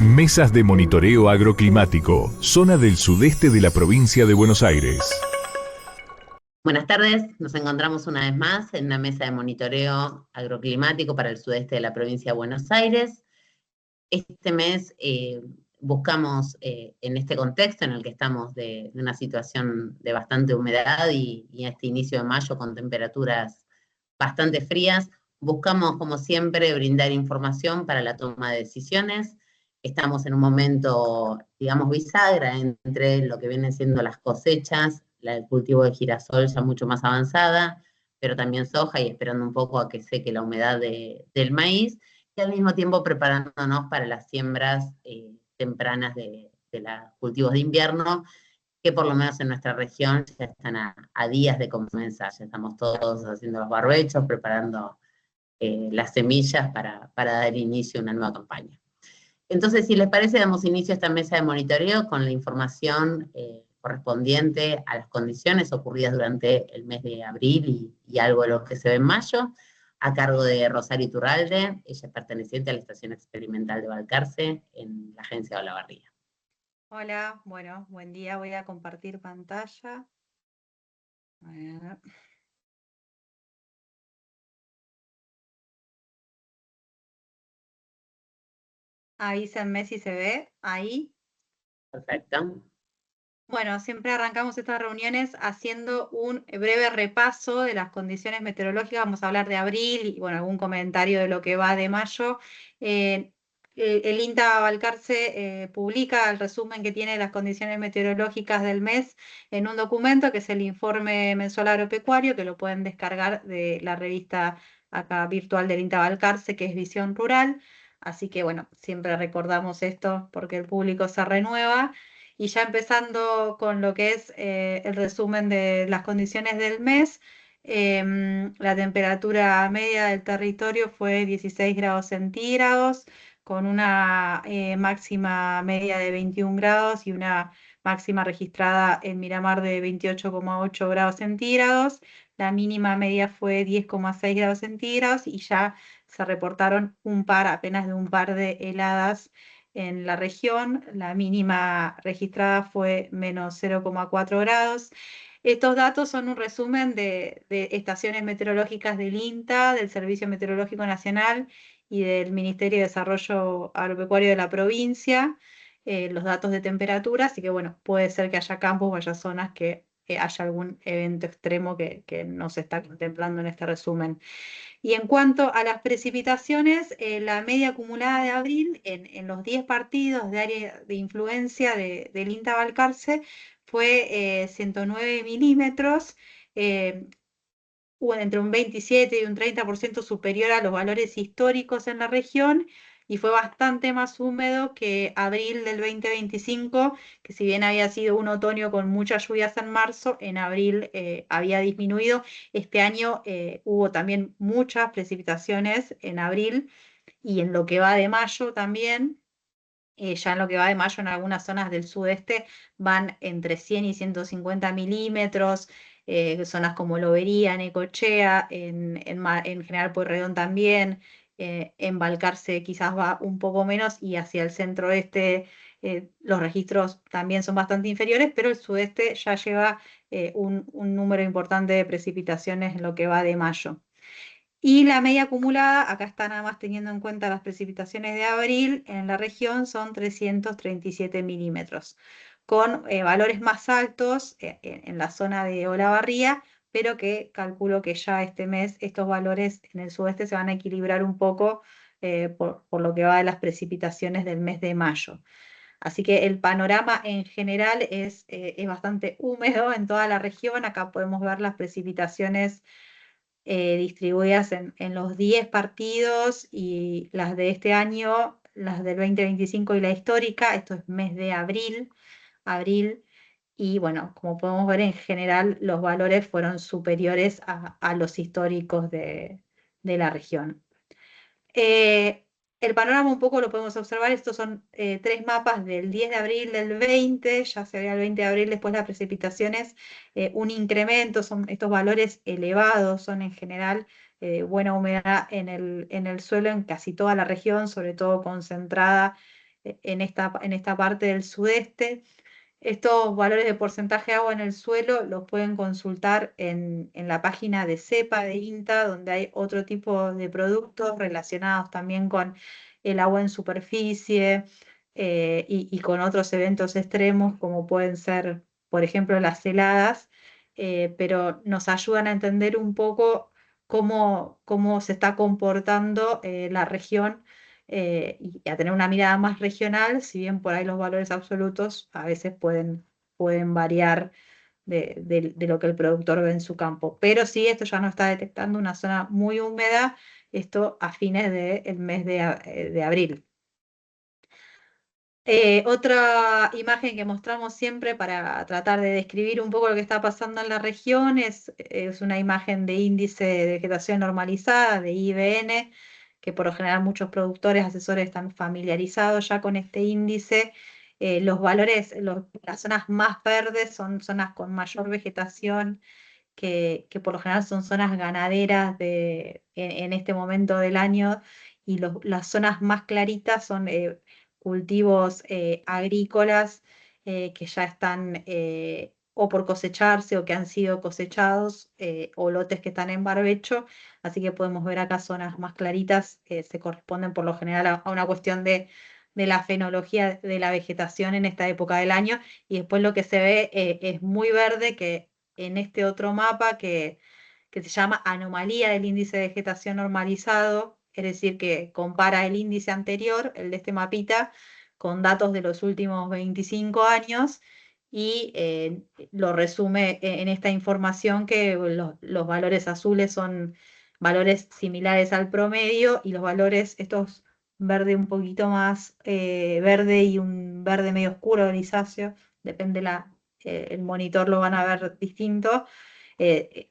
Mesas de monitoreo agroclimático, zona del sudeste de la provincia de Buenos Aires. Buenas tardes, nos encontramos una vez más en una mesa de monitoreo agroclimático para el sudeste de la provincia de Buenos Aires. Este mes buscamos, en este contexto en el que estamos de una situación de bastante humedad y este inicio de mayo con temperaturas bastante frías, buscamos, como siempre, brindar información para la toma de decisiones. Estamos en un momento, digamos, bisagra entre lo que vienen siendo las cosechas, el cultivo de girasol ya mucho más avanzada, pero también soja y esperando un poco a que seque la humedad del maíz, y al mismo tiempo preparándonos para las siembras tempranas de los cultivos de invierno, que por lo menos en nuestra región ya están a días de comenzar. Ya estamos todos haciendo los barbechos, preparando las semillas para dar inicio a una nueva campaña. Entonces, si les parece, damos inicio a esta mesa de monitoreo con la información correspondiente a las condiciones ocurridas durante el mes de abril y algo de lo que se ve en mayo, a cargo de Rosario Iturralde. Ella es perteneciente a la Estación Experimental de Balcarce en la agencia de Olavarría. Hola, bueno, buen día. Voy a compartir pantalla. A ver. Avísenme si se ve ahí. Perfecto. Bueno, siempre arrancamos estas reuniones haciendo un breve repaso de las condiciones meteorológicas. Vamos a hablar de abril y, bueno, algún comentario de lo que va de mayo. El INTA Balcarce publica el resumen que tiene las condiciones meteorológicas del mes en un documento que es el Informe Mensual Agropecuario, que lo pueden descargar de la revista acá virtual del INTA Balcarce, que es Visión Rural. Así que, bueno, siempre recordamos esto porque el público se renueva. Y ya empezando con lo que es el resumen de las condiciones del mes, la temperatura media del territorio fue 16 grados centígrados, con una máxima media de 21 grados y una máxima registrada en Miramar de 28,8 grados centígrados. La mínima media fue 10,6 grados centígrados y ya se reportaron apenas de un par de heladas en la región. La mínima registrada fue menos 0,4 grados. Estos datos son un resumen de estaciones meteorológicas del INTA, del Servicio Meteorológico Nacional y del Ministerio de Desarrollo Agropecuario de la provincia, los datos de temperatura, así que bueno, puede ser que haya campos o haya zonas que haya algún evento extremo que no se está contemplando en este resumen. Y en cuanto a las precipitaciones, la media acumulada de abril en los 10 partidos de área de influencia del INTA Balcarce fue 109 milímetros, entre un 27 y un 30% superior a los valores históricos en la región, y fue bastante más húmedo que abril del 2025, que si bien había sido un otoño con muchas lluvias en marzo, en abril había disminuido. Este año hubo también muchas precipitaciones en abril y en lo que va de mayo también. Ya en lo que va de mayo en algunas zonas del sudeste van entre 100 y 150 milímetros, zonas como Lobería, Necochea, en General Pueyrredón también, en Balcarce quizás va un poco menos y hacia el centro-oeste los registros también son bastante inferiores, pero el sudeste ya lleva un número importante de precipitaciones en lo que va de mayo. Y la media acumulada, acá está nada más teniendo en cuenta las precipitaciones de abril, en la región son 337 milímetros, con valores más altos en la zona de Olavarría, pero que calculo que ya este mes estos valores en el sudeste se van a equilibrar un poco por lo que va de las precipitaciones del mes de mayo. Así que el panorama en general es bastante húmedo en toda la región. Acá podemos ver las precipitaciones distribuidas en los 10 partidos y las de este año, las del 2025 y la histórica. Esto es mes de abril, y bueno, como podemos ver en general los valores fueron superiores a los históricos de la región. El panorama un poco lo podemos observar. Estos son 3 mapas del 10 de abril del 20, ya se ve el 20 de abril después las precipitaciones, un incremento, son estos valores elevados, son en general buena humedad en el suelo en casi toda la región, sobre todo concentrada en esta parte del sudeste. Estos valores de porcentaje de agua en el suelo los pueden consultar en la página de CEPA de INTA, donde hay otro tipo de productos relacionados también con el agua en superficie y con otros eventos extremos, como pueden ser, por ejemplo, las heladas, pero nos ayudan a entender un poco cómo se está comportando la región y a tener una mirada más regional, si bien por ahí los valores absolutos a veces pueden variar de lo que el productor ve en su campo. Pero sí, esto ya no está detectando una zona muy húmeda, esto a fines del mes de abril. Otra imagen que mostramos siempre para tratar de describir un poco lo que está pasando en la región es una imagen de índice de vegetación normalizada, de IVN, que por lo general muchos productores, asesores están familiarizados ya con este índice. Los valores, las zonas más verdes son zonas con mayor vegetación, que por lo general son zonas ganaderas en este momento del año, y las zonas más claritas son cultivos agrícolas que ya están o por cosecharse o que han sido cosechados, o lotes que están en barbecho. Así que podemos ver acá zonas más claritas, se corresponden por lo general a una cuestión de la fenología de la vegetación en esta época del año, y después lo que se ve es muy verde, que en este otro mapa que se llama anomalía del índice de vegetación normalizado, es decir, que compara el índice anterior, el de este mapita, con datos de los últimos 25 años y lo resume en esta información que los valores azules son valores similares al promedio, y los valores, estos verde un poquito más verde y un verde medio oscuro, grisáceo, depende el monitor, lo van a ver distinto.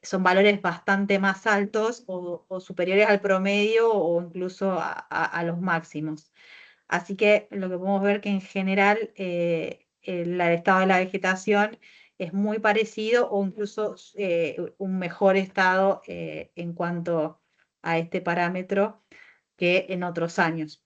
Son valores bastante más altos o superiores al promedio o incluso a los máximos. Así que lo que podemos ver que en general el estado de la vegetación es muy parecido o incluso un mejor estado en cuanto a este parámetro que en otros años.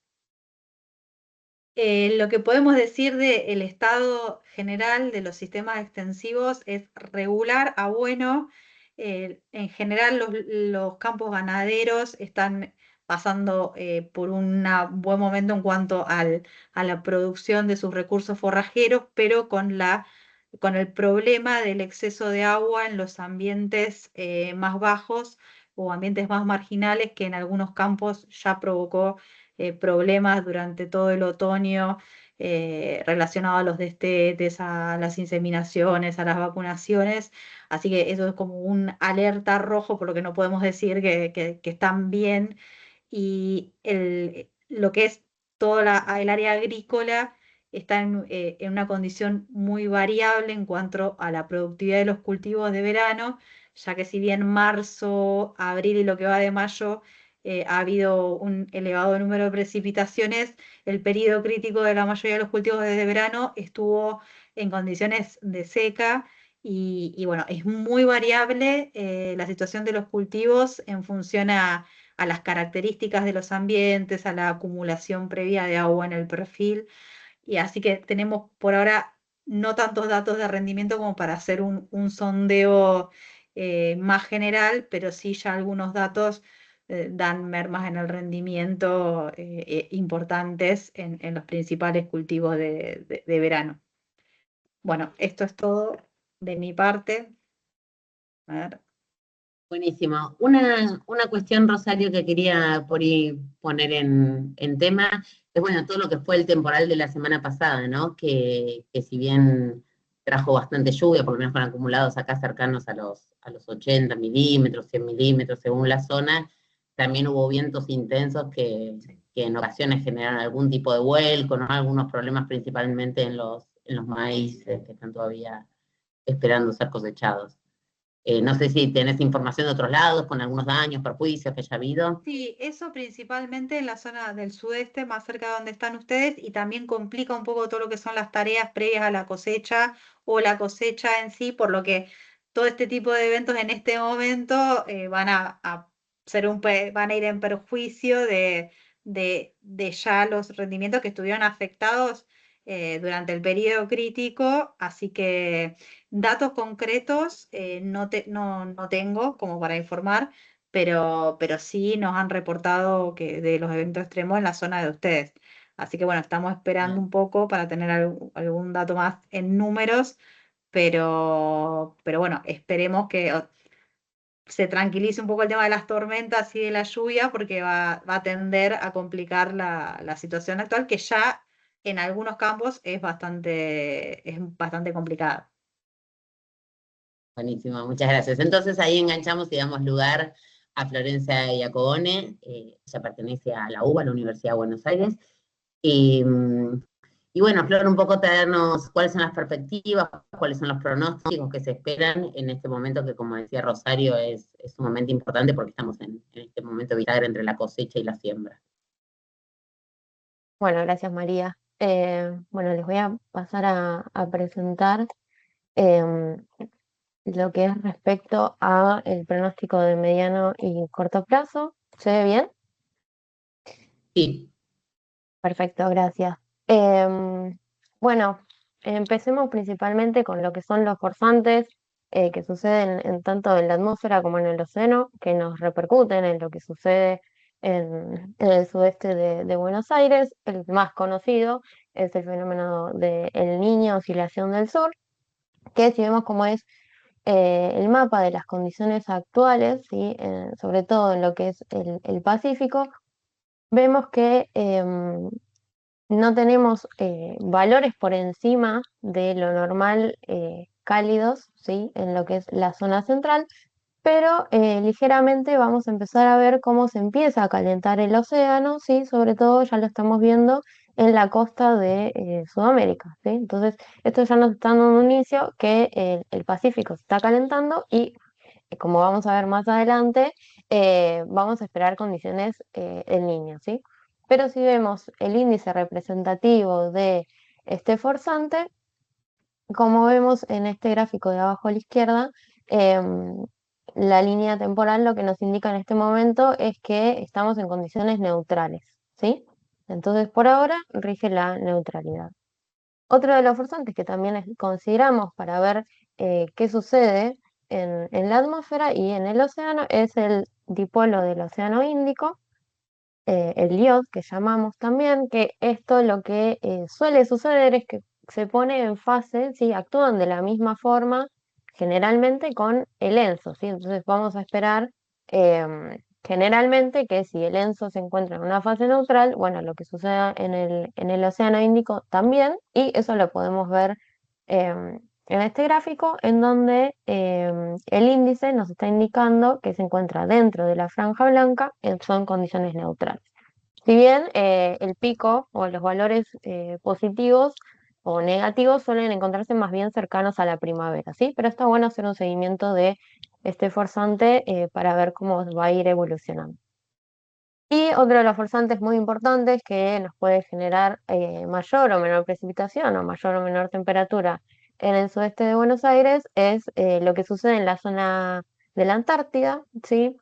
Lo que podemos decir del estado general de los sistemas extensivos es regular a bueno. En general los campos ganaderos están pasando por un buen momento en cuanto a la producción de sus recursos forrajeros, pero con el problema del exceso de agua en los ambientes más bajos o ambientes más marginales, que en algunos campos ya provocó problemas durante todo el otoño relacionados a los destetes, a las inseminaciones, a las vacunaciones. Así que eso es como un alerta rojo, por lo que no podemos decir que están bien. Y lo que es toda el área agrícola está en una condición muy variable en cuanto a la productividad de los cultivos de verano, ya que si bien marzo, abril y lo que va de mayo ha habido un elevado número de precipitaciones, el periodo crítico de la mayoría de los cultivos de verano estuvo en condiciones de seca. Y bueno, es muy variable la situación de los cultivos en función a las características de los ambientes, a la acumulación previa de agua en el perfil. Y así que tenemos por ahora no tantos datos de rendimiento como para hacer un sondeo más general, pero sí ya algunos datos dan mermas en el rendimiento importantes en los principales cultivos de verano. Bueno, esto es todo de mi parte. A ver. Buenísimo. Una cuestión, Rosario, que quería por ahí poner en tema, es bueno, todo lo que fue el temporal de la semana pasada, ¿no? Que si bien trajo bastante lluvia, por lo menos con acumulados acá cercanos a los 80 milímetros, 100 milímetros, según la zona, también hubo vientos intensos que en ocasiones generaron algún tipo de vuelco, ¿no? Algunos problemas principalmente en los maíces que están todavía esperando ser cosechados. No sé si tenés información de otros lados, con algunos daños, perjuicios que haya habido. Sí, eso principalmente en la zona del sudeste, más cerca de donde están ustedes, y también complica un poco todo lo que son las tareas previas a la cosecha o la cosecha en sí, por lo que todo este tipo de eventos en este momento van a ir en perjuicio de ya los rendimientos que estuvieron afectados durante el periodo crítico, así que datos concretos no tengo como para informar, pero sí nos han reportado que de los eventos extremos en la zona de ustedes. Así que bueno, estamos esperando un poco para tener algún dato más en números, pero bueno, esperemos que se tranquilice un poco el tema de las tormentas y de la lluvia, porque va a tender a complicar la situación actual, que ya en algunos campos es bastante complicada. Buenísimo, muchas gracias. Entonces ahí enganchamos y damos lugar a Florencia Iacobone, ella pertenece a la UBA, la Universidad de Buenos Aires. Y, y bueno, Flor, un poco traernos cuáles son las perspectivas, cuáles son los pronósticos que se esperan en este momento que, como decía Rosario, es un momento importante porque estamos en este momento bisagra entre la cosecha y la siembra. Bueno, gracias María. Bueno, les voy a pasar a presentar em, lo que es respecto a el pronóstico de mediano y corto plazo. ¿Se ve bien? Sí, Perfecto, gracias. Bueno, empecemos principalmente con lo que son los forzantes que suceden tanto en la atmósfera como en el océano, que nos repercuten en lo que sucede en el sudeste de Buenos Aires. El más conocido es el fenómeno de El Niño, oscilación del sur, que si vemos cómo es el mapa de las condiciones actuales, ¿sí? Sobre todo en lo que es el Pacífico, vemos que no tenemos valores por encima de lo normal cálidos, ¿sí? En lo que es la zona central, pero ligeramente vamos a empezar a ver cómo se empieza a calentar el océano, ¿sí? Sobre todo ya lo estamos viendo en la costa de Sudamérica, ¿sí? Entonces, esto ya nos está dando un inicio que el Pacífico se está calentando y, como vamos a ver más adelante, vamos a esperar condiciones El Niño, ¿sí? Pero si vemos el índice representativo de este forzante, como vemos en este gráfico de abajo a la izquierda, em, la línea temporal lo que nos indica en este momento es que estamos en condiciones neutrales, ¿sí? Entonces, por ahora rige la neutralidad. Otro de los forzantes que también consideramos para ver qué sucede en la atmósfera y en el océano es el dipolo del Océano Índico, el IOD que llamamos también, que esto lo que suele suceder es que se pone en fase, ¿sí? Actúan de la misma forma generalmente con el ENSO, ¿sí? Entonces vamos a esperar generalmente que si el ENSO se encuentra en una fase neutral, bueno, lo que suceda en el Océano Índico también, y eso lo podemos ver en este gráfico, en donde el índice nos está indicando que se encuentra dentro de la franja blanca, son condiciones neutrales. Si bien el pico o los valores positivos o negativos suelen encontrarse más bien cercanos a la primavera, ¿sí? Pero está bueno hacer un seguimiento de este forzante para ver cómo va a ir evolucionando. Y otro de los forzantes muy importantes que nos puede generar mayor o menor precipitación o mayor o menor temperatura en el sudeste de Buenos Aires es lo que sucede en la zona de la Antártida, ¿sí?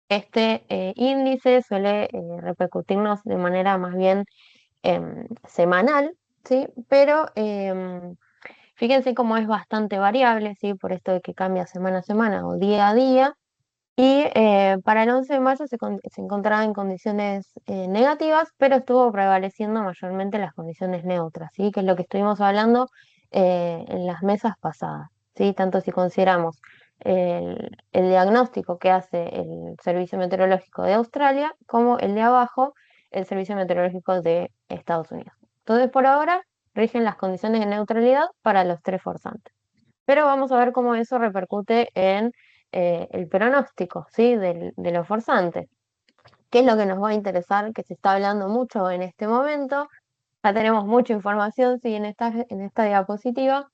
Este índice suele repercutirnos de manera más bien semanal, ¿sí? Pero fíjense cómo es bastante variable, ¿sí? Por esto de que cambia semana a semana o día a día. Y para el 11 de mayo se encontraba en condiciones negativas, pero estuvo prevaleciendo mayormente las condiciones neutras, ¿sí? Que es lo que estuvimos hablando en las mesas pasadas, ¿sí? Tanto si consideramos el diagnóstico que hace el Servicio Meteorológico de Australia, como el de abajo, el Servicio Meteorológico de Estados Unidos. Entonces, por ahora, rigen las condiciones de neutralidad para los tres forzantes. Pero vamos a ver cómo eso repercute en el pronóstico, ¿sí? De los forzantes. ¿Qué es lo que nos va a interesar? Que se está hablando mucho en este momento. Ya tenemos mucha información, sí, en esta diapositiva,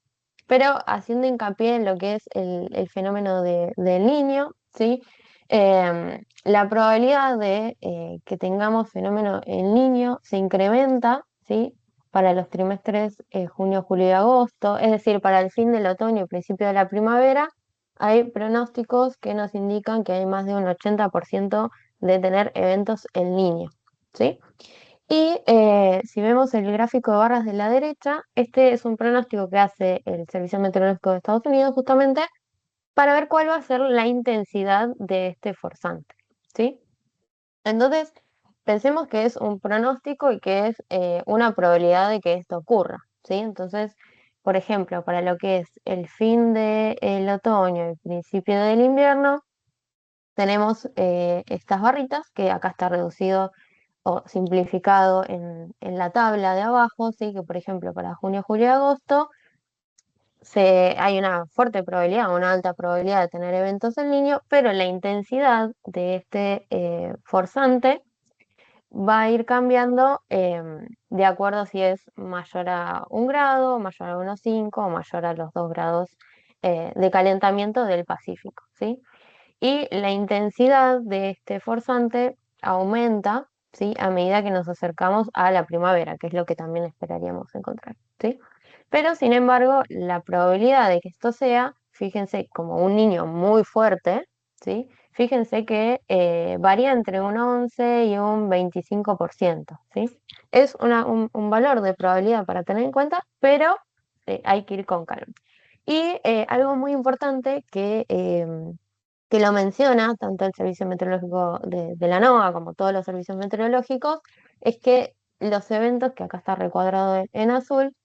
pero haciendo hincapié en lo que es el fenómeno del Niño, ¿sí? La probabilidad de que tengamos fenómeno El Niño se incrementa, ¿sí? Para los trimestres junio, julio y agosto, es decir, para el fin del otoño y principio de la primavera, hay pronósticos que nos indican que hay más de un 80% de tener eventos El Niño. ¿sí? Y si vemos el gráfico de barras de la derecha, este es un pronóstico que hace el Servicio Meteorológico de Estados Unidos justamente para ver cuál va a ser la intensidad de este forzante, ¿sí? Entonces, pensemos que es un pronóstico y que es una probabilidad de que esto ocurra, ¿sí? Entonces, por ejemplo, para lo que es el fin del otoño y el principio del invierno, tenemos estas barritas, que acá está reducido o simplificado en la tabla de abajo, ¿sí? Que por ejemplo para junio, julio y agosto hay una fuerte probabilidad, una alta probabilidad de tener eventos en niño, pero la intensidad de este forzante va a ir cambiando de acuerdo si es mayor a 1 grado, mayor a 1,5 o mayor a los 2 grados de calentamiento del Pacífico, ¿sí? Y la intensidad de este forzante aumenta, ¿sí? A medida que nos acercamos a la primavera, que es lo que también esperaríamos encontrar, ¿sí? Pero sin embargo, la probabilidad de que esto sea, fíjense, como un niño muy fuerte, ¿sí? Fíjense que varía entre un 11 y un 25%, ¿sí? Es un valor de probabilidad para tener en cuenta, pero hay que ir con calma. Y algo muy importante que lo menciona tanto el Servicio Meteorológico de la NOAA como todos los servicios meteorológicos, es que los eventos, que acá está recuadrado en azul,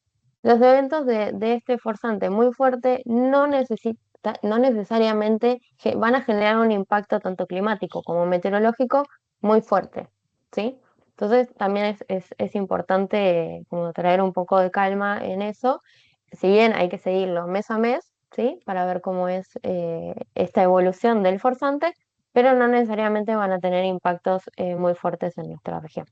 los eventos de este forzante muy fuerte no necesariamente van a generar un impacto tanto climático como meteorológico muy fuerte, ¿sí? Entonces también es importante como traer un poco de calma en eso. Si bien hay que seguirlo mes a mes, ¿sí? Para ver cómo es esta evolución del forzante, pero no necesariamente van a tener impactos muy fuertes en nuestra región.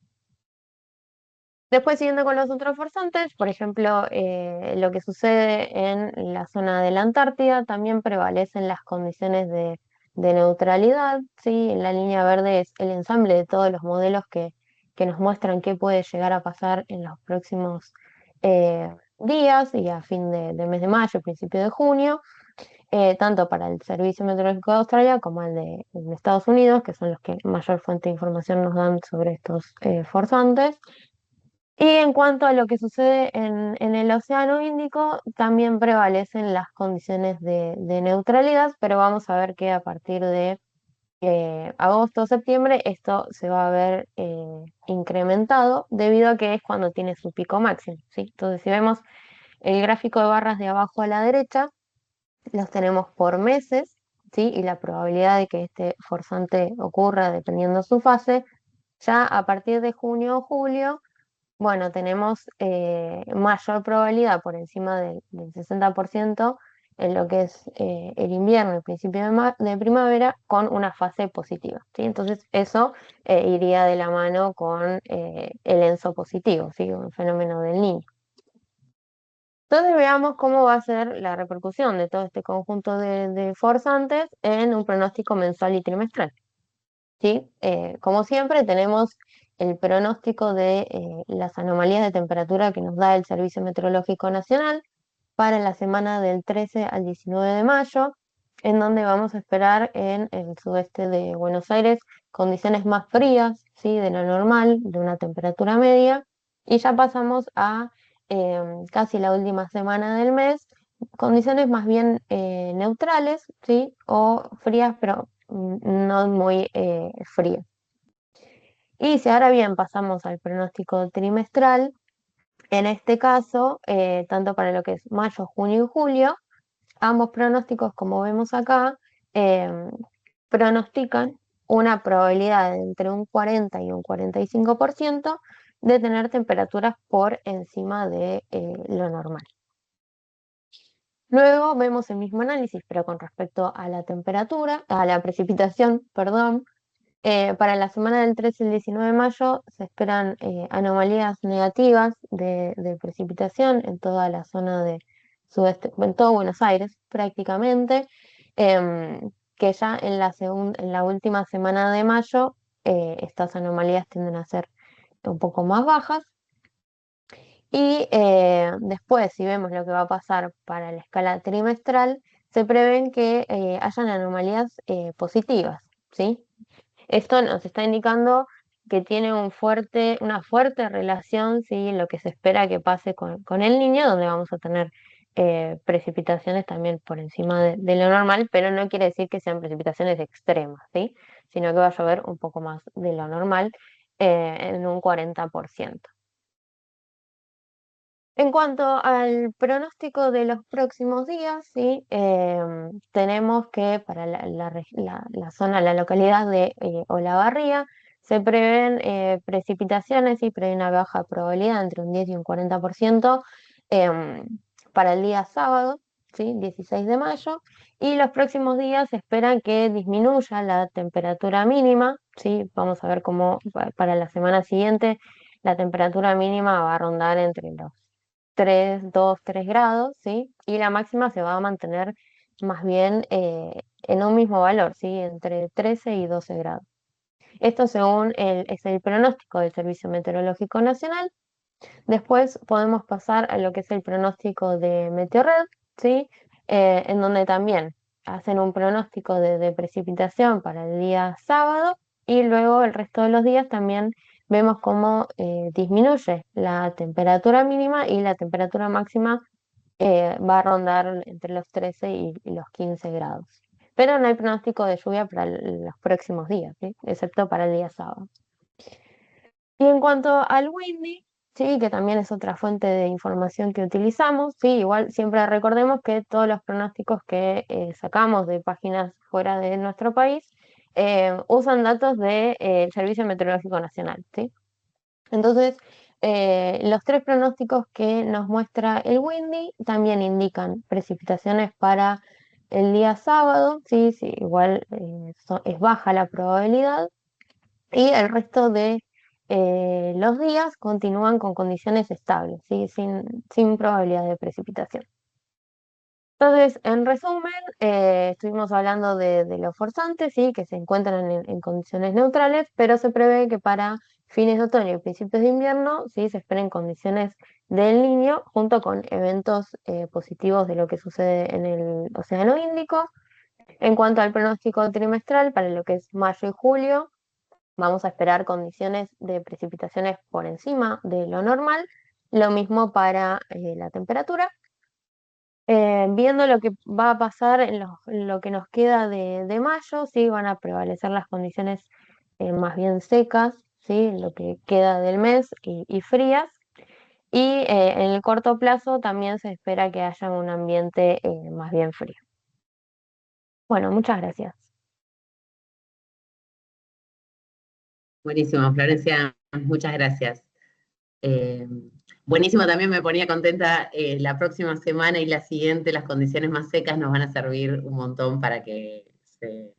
Después, siguiendo con los otros forzantes, por ejemplo, lo que sucede en la zona de la Antártida, también prevalecen las condiciones de neutralidad, ¿sí? En la línea verde es el ensamble de todos los modelos que nos muestran qué puede llegar a pasar en los próximos días y a fin de mes de mayo, principio de junio, tanto para el Servicio Meteorológico de Australia como el de Estados Unidos, que son los que mayor fuente de información nos dan sobre estos forzantes. Y en cuanto a lo que sucede en el Océano Índico, también prevalecen las condiciones de neutralidad, pero vamos a ver que a partir de agosto o septiembre esto se va a ver incrementado debido a que es cuando tiene su pico máximo, ¿sí? Entonces, si vemos el gráfico de barras de abajo a la derecha, los tenemos por meses, ¿sí? Y la probabilidad de que este forzante ocurra dependiendo su fase, ya a partir de junio o julio, bueno, tenemos mayor probabilidad por encima del 60% en lo que es el invierno, el principio de primavera, con una fase positiva, ¿sí? Entonces eso iría de la mano con el ENSO positivo, ¿sí? Un fenómeno del Niño. Entonces veamos cómo va a ser la repercusión de todo este conjunto de forzantes en un pronóstico mensual y trimestral. ¿Sí? Como siempre, tenemos el pronóstico de las anomalías de temperatura que nos da el Servicio Meteorológico Nacional para la semana del 13 al 19 de mayo, en donde vamos a esperar en el sudeste de Buenos Aires condiciones más frías, ¿sí? De lo normal, de una temperatura media, y ya pasamos a casi la última semana del mes, condiciones más bien neutrales, ¿sí? O frías, pero no muy frías. Y si ahora bien pasamos al pronóstico trimestral, en este caso, tanto para lo que es mayo, junio y julio, ambos pronósticos, como vemos acá, em, pronostican una probabilidad de entre un 40 y un 45% de tener temperaturas por encima de lo normal. Luego vemos el mismo análisis, pero con respecto a la temperatura, a la precipitación, perdón. Para la semana del 13 al 19 de mayo se esperan anomalías negativas de precipitación en toda la zona de sudeste, en todo Buenos Aires prácticamente, que ya en la última semana de mayo estas anomalías tienden a ser un poco más bajas. Y después, si vemos lo que va a pasar para la escala trimestral, se prevén que hayan anomalías positivas, ¿sí? Esto nos está indicando que tiene una fuerte relación, ¿sí? En lo que se espera que pase con el niño, donde vamos a tener precipitaciones también por encima de lo normal, pero no quiere decir que sean precipitaciones extremas, ¿sí? Sino que va a llover un poco más de lo normal, en un 40%. En cuanto al pronóstico de los próximos días, ¿sí? Tenemos que para la zona, la localidad de Olavarría, se prevén precipitaciones y prevé una baja probabilidad entre un 10 y un 40% em, para el día sábado, ¿sí? 16 de mayo, y los próximos días se esperan que disminuya la temperatura mínima, ¿sí? Vamos a ver cómo para la semana siguiente la temperatura mínima va a rondar entre los 3 grados, ¿sí? Y la máxima se va a mantener más bien en un mismo valor, ¿sí? Entre 13 y 12 grados. Esto según es el pronóstico del Servicio Meteorológico Nacional. Después podemos pasar a lo que es el pronóstico de Meteorred, ¿sí? En donde también hacen un pronóstico de precipitación para el día sábado y luego el resto de los días también vemos cómo disminuye la temperatura mínima y la temperatura máxima va a rondar entre los 13 y los 15 grados. Pero no hay pronóstico de lluvia para los próximos días, ¿sí? Excepto para el día sábado. Y en cuanto al Windy, sí, que también es otra fuente de información que utilizamos, sí, igual siempre recordemos que todos los pronósticos que sacamos de páginas fuera de nuestro país usan datos del Servicio Meteorológico Nacional, ¿sí? Entonces, los tres pronósticos que nos muestra el Windy también indican precipitaciones para el día sábado, sí, sí, igual es baja la probabilidad, y el resto de los días continúan con condiciones estables, ¿sí? Sin probabilidad de precipitación. Entonces, en resumen, estuvimos hablando de los forzantes, ¿sí? Que se encuentran en condiciones neutrales, pero se prevé que para fines de otoño y principios de invierno, ¿sí? Se esperen condiciones del Niño junto con eventos positivos de lo que sucede en el Océano Índico. En cuanto al pronóstico trimestral, para lo que es mayo y julio, vamos a esperar condiciones de precipitaciones por encima de lo normal, lo mismo para la temperatura. Viendo lo que va a pasar en lo que nos queda de mayo, sí, van a prevalecer las condiciones más bien secas, sí, lo que queda del mes y frías. Y en el corto plazo también se espera que haya un ambiente más bien frío. Bueno, muchas gracias. Buenísimo, Florencia, muchas gracias. Eh, Buenísimo, también me ponía contenta la próxima semana y la siguiente, las condiciones más secas nos van a servir un montón para que se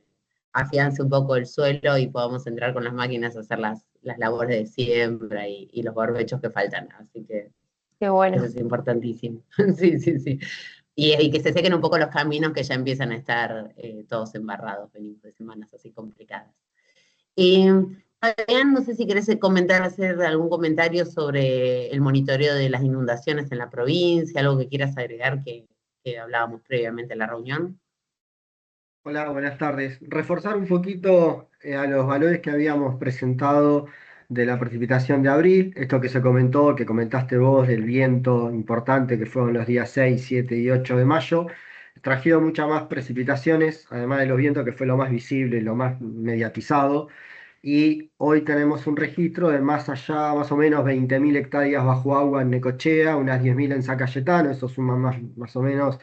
afiance un poco el suelo y podamos entrar con las máquinas a hacer las labores de siembra y los barbechos que faltan. Así que Qué eso bueno. es importantísimo. Sí, sí, sí. Y que se sequen un poco los caminos que ya empiezan a estar todos embarrados, venimos de semanas así complicadas. Y Adrián, no sé si querés comentar, hacer algún comentario sobre el monitoreo de las inundaciones en la provincia, algo que quieras agregar que hablábamos previamente en la reunión. Hola, buenas tardes. Reforzar un poquito a los valores que habíamos presentado de la precipitación de abril, esto que se comentó, que comentaste vos, del viento importante que fueron los días 6, 7 y 8 de mayo, trajeron muchas más precipitaciones, además de los vientos, que fue lo más visible, lo más mediatizado, y hoy tenemos un registro de más allá, más o menos 20.000 hectáreas bajo agua en Necochea, unas 10.000 en San Cayetano, eso suma más o menos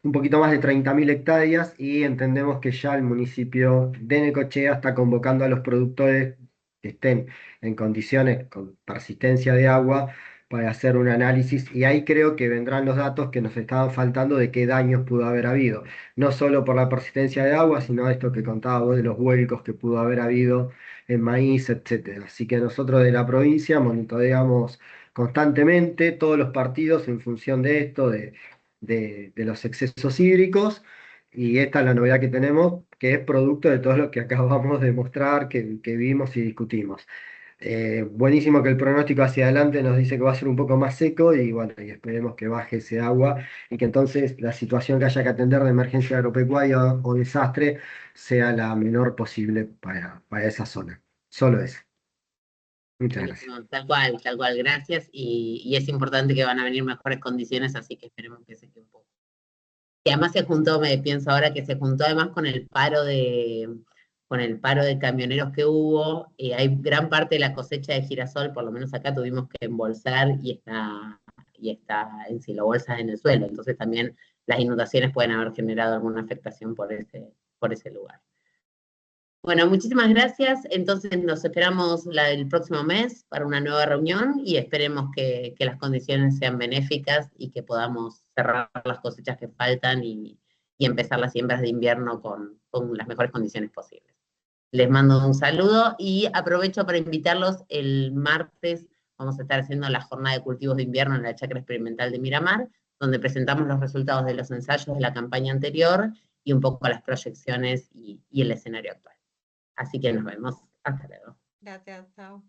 un poquito más de 30.000 hectáreas y entendemos que ya el municipio de Necochea está convocando a los productores que estén en condiciones con persistencia de agua para hacer un análisis y ahí creo que vendrán los datos que nos estaban faltando de qué daños pudo haber habido, no solo por la persistencia de agua, sino esto que contaba vos de los vuelcos que pudo haber habido en maíz, etcétera. Así que nosotros de la provincia monitoreamos constantemente todos los partidos en función de esto, de los excesos hídricos, y esta es la novedad que tenemos, que es producto de todo lo que acabamos de mostrar, que vimos y discutimos. Buenísimo que el pronóstico hacia adelante nos dice que va a ser un poco más seco y bueno, y esperemos que baje ese agua y que entonces la situación que haya que atender de emergencia agropecuaria o desastre sea la menor posible para esa zona. Solo eso. Muchas gracias. Buenísimo, tal cual, gracias. Y es importante que van a venir mejores condiciones, así que esperemos que se quede un poco. Y además se juntó, me pienso ahora que se juntó además con el paro de camioneros que hubo. Hay gran parte de la cosecha de girasol, por lo menos acá tuvimos que embolsar y está en silobolsas en el suelo. Entonces también las inundaciones pueden haber generado alguna afectación por ese lugar. Bueno, muchísimas gracias. Entonces nos esperamos el próximo mes para una nueva reunión y esperemos que las condiciones sean benéficas y que podamos cerrar las cosechas que faltan y empezar las siembras de invierno con las mejores condiciones posibles. Les mando un saludo y aprovecho para invitarlos el martes. Vamos a estar haciendo la jornada de cultivos de invierno en la Chacra Experimental de Miramar, donde presentamos los resultados de los ensayos de la campaña anterior y un poco las proyecciones y el escenario actual. Así que nos vemos. Hasta luego. Gracias, chao.